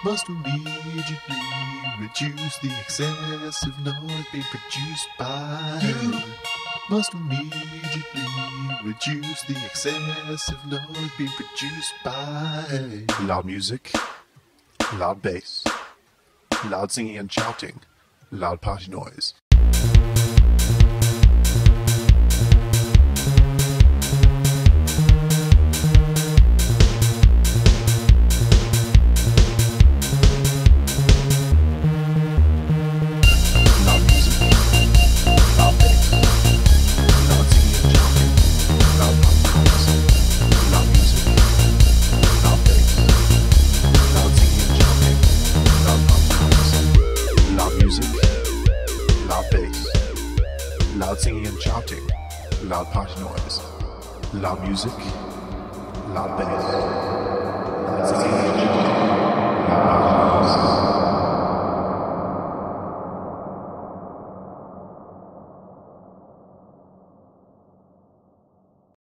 must immediately reduce the excessive noise being produced by you. Must immediately reduce the excessive noise being produced by loud music, loud bass, loud singing and shouting, loud party noise. Loud singing and shouting, loud party noise, loud music, loud bass.